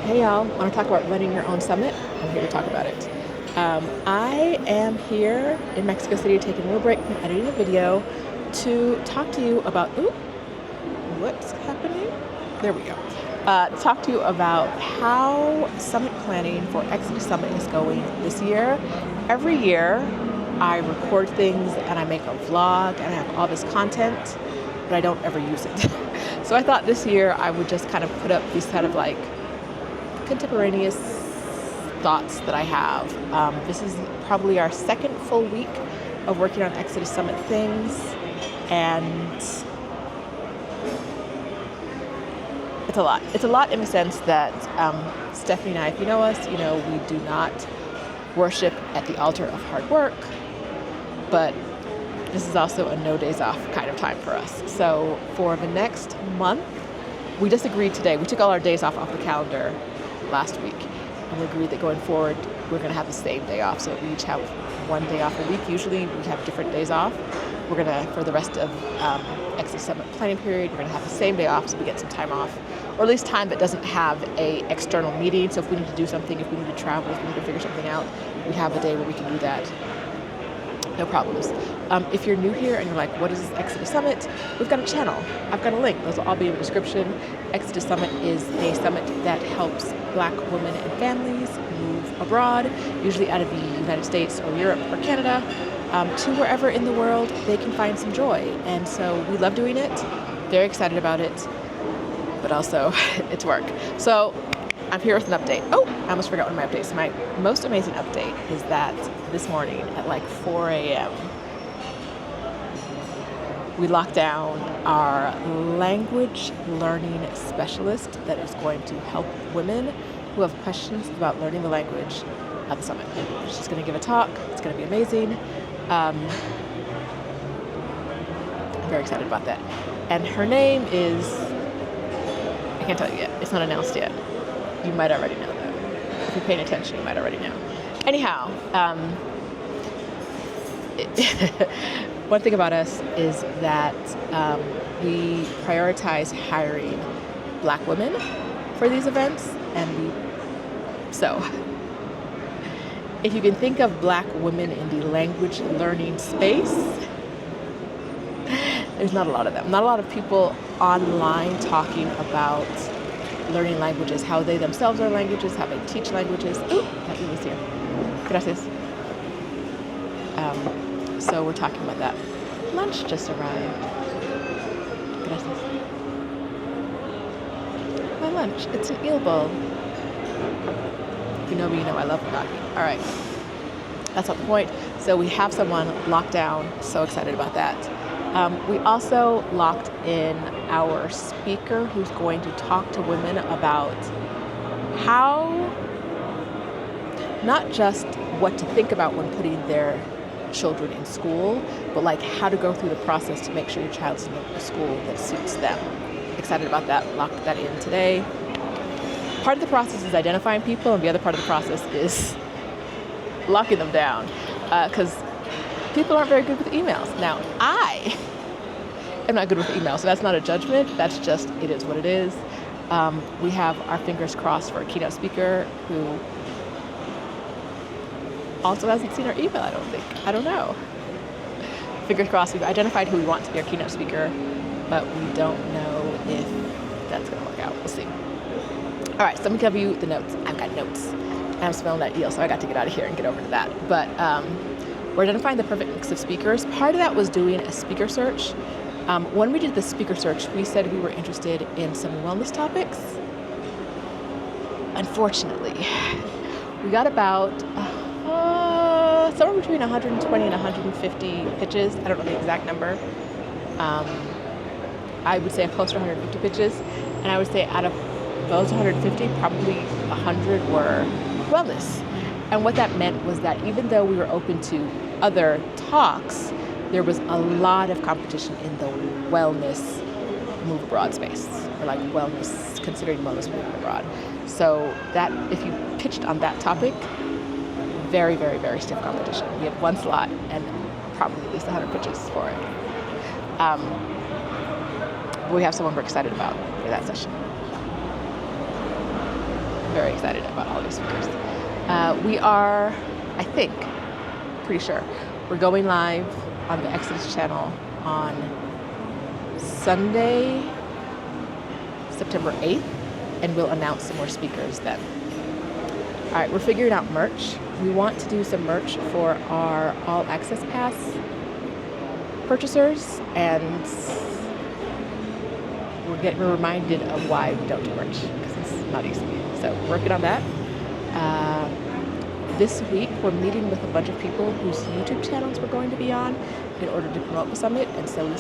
Hey y'all, want to talk about running your own summit? I'm here to talk about it. I am here in Mexico City taking a little break from editing a video to talk to you about, what's happening? There we go. Talk to you about how summit planning for ExodUS Summit is going this year. Every year I record things and I make a vlog and I have all this content, but I don't ever use it. So I thought this year I would just kind of put up these kind of like contemporaneous thoughts that I have. This is probably our second full week of working on ExodUS Summit things, and it's a lot. It's a lot in the sense that Stephanie and I, if you know us, you know we do not worship at the altar of hard work, but this is also a no days off kind of time for us. So for the next month, we just agreed today, we took all our days off the calendar last week, and we agreed that going forward we're going to have the same day off, so we each have one day off a week. Usually we have different days off. We're going to, for the rest of ExodUS Summit planning period, we're going to have the same day off, so we get some time off, or at least time that doesn't have a external meeting. So if we need to do something, if we need to travel, if we need to figure something out, we have a day where we can do that. No problems. If you're new here and you're like, what is this ExodUS Summit? We've got a channel. I've got a link. Those will all be in the description. ExodUS Summit is a summit that helps Black women and families move abroad, usually out of the United States or Europe or Canada, to wherever in the world they can find some joy. And so we love doing it. Very excited about it, but also it's work. So I'm here with an update. Oh, I almost forgot one of my updates. My most amazing update is that this morning at like 4 a.m., we locked down our language learning specialist that is going to help women who have questions about learning the language at the summit. She's going to give a talk. It's going to be amazing. I'm very excited about that. And her name is, I can't tell you yet. It's not announced yet. You might already know though. If you're paying attention, you might already know. Anyhow, one thing about us is that we prioritize hiring Black women for these events, and so if you can think of Black women in the language learning space, there's not a lot of them. Not a lot of people online talking about learning languages, how they themselves learn languages, how they teach languages. Ooh, that was here. Gracias. So we're talking about that. Lunch just arrived. Gracias. My lunch. It's an eel bowl. If you know me, you know I love unagi. All right. That's not the point. So we have someone locked down. So excited about that. We also locked in our speaker who's going to talk to women about how, not just what to think about when putting their children in school, but like how to go through the process to make sure your child's in a school that suits them. Excited about that. Locked that in today. Part of the process is identifying people, and the other part of the process is locking them down, because people aren't very good with emails. Now, I am not good with email, so that's not a judgment. That's just, it is what it is. We have our fingers crossed for a keynote speaker who also hasn't seen our email, I don't think. I don't know. Fingers crossed. We've identified who we want to be our keynote speaker, but we don't know if that's going to work out. We'll see. All right, so let me give you the notes. I've got notes. I'm smelling that eel, so I got to get out of here and get over to that. But we're identifying the perfect mix of speakers. Part of that was doing a speaker search. When we did the speaker search, we said we were interested in some wellness topics. Unfortunately, we got about somewhere between 120 and 150 pitches. I don't know the exact number. I would say close to 150 pitches. And I would say out of those 150, probably 100 were wellness. And what that meant was that even though we were open to other talks, there was a lot of competition in the wellness move abroad space, or like wellness, considering wellness moving abroad. So that, if you pitched on that topic, very, very, very stiff competition. We had one slot and probably at least 100 pitches for it. We have someone we're excited about for that session. very excited about all these speakers. We are, I think, pretty sure, we're going live on the ExodUS channel on Sunday, September 8th, and we'll announce some more speakers then. All right, we're figuring out merch. We want to do some merch for our All Access Pass purchasers, and we're getting reminded of why we don't do merch, because it's not easy. So we're working on that. This week, we're meeting with a bunch of people whose YouTube channels we're going to be on in order to promote the summit, and so we've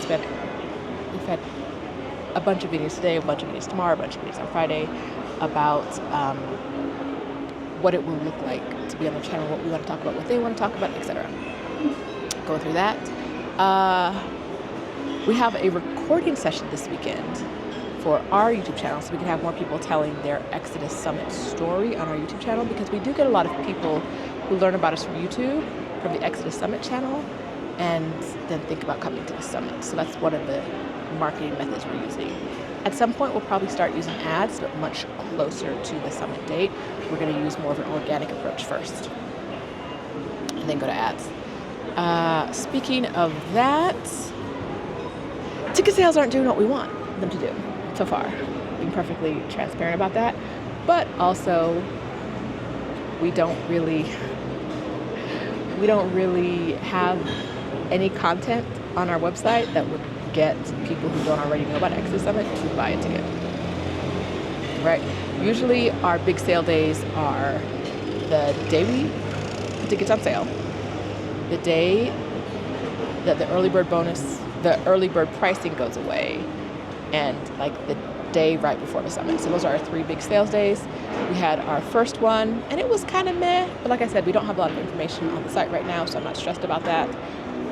had a bunch of videos today, a bunch of videos tomorrow, a bunch of videos on Friday about what it will look like to be on the channel, what we want to talk about, what they want to talk about, etc. Going through that. We have a recording session this weekend for our YouTube channel, so we can have more people telling their ExodUS Summit story on our YouTube channel, because we do get a lot of people who learn about us from YouTube, from the ExodUS Summit channel, and then think about coming to the summit. So that's one of the marketing methods we're using. At some point, we'll probably start using ads, but much closer to the summit date. We're going to use more of an organic approach first, and then go to ads. Speaking of that, ticket sales aren't doing what we want them to do so far. Being perfectly transparent about that, but also we don't really have any content on our website that would get people who don't already know about ExodUS Summit to buy a ticket. Right? Usually our big sale days are the day we put tickets on sale, the day that the early bird pricing goes away, and like the day right before the summit. So those are our 3 big sales days. We had our first one, and it was kind of meh, but like I said, we don't have a lot of information on the site right now, so I'm not stressed about that.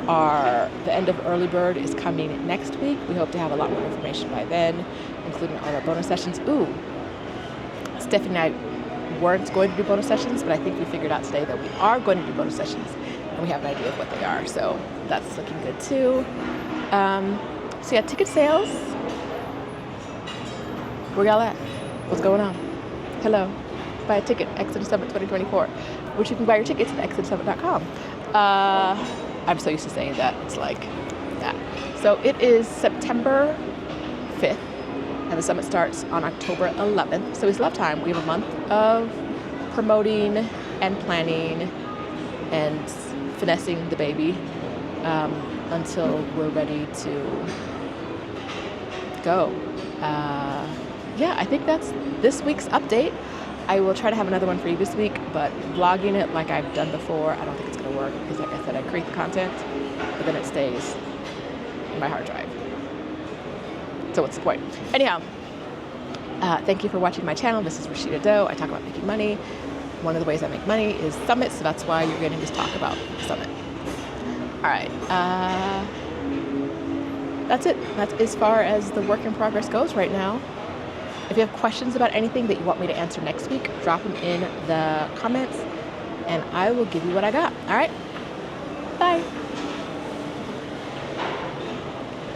The end of early bird is coming next week. We hope to have a lot more information by then, including all our bonus sessions. Stephanie and I weren't going to do bonus sessions, but I think we figured out today that we are going to do bonus sessions, and we have an idea of what they are, so that's looking good too. So yeah, ticket sales. Where y'all at? What's going on? Hello. Buy a ticket, ExodUS Summit 2024, which you can buy your tickets at ExodUSSummit.com. I'm so used to saying that. It's like that. So it is September 5th, and the summit starts on October 11th. So we still have time. We have a month of promoting and planning and finessing the baby until we're ready to go. Yeah, I think that's this week's update. I will try to have another one for you this week, but vlogging it like I've done before, I don't think it's going to work, because like I said, I create the content, but then it stays in my hard drive. So what's the point? Anyhow, thank you for watching my channel. This is Rashida Doe. I talk about making money. One of the ways I make money is summits, so that's why you're getting this talk about summit. All right. That's it. That's as far as the work in progress goes right now. If you have questions about anything that you want me to answer next week, drop them in the comments, and I will give you what I got. All right? Bye.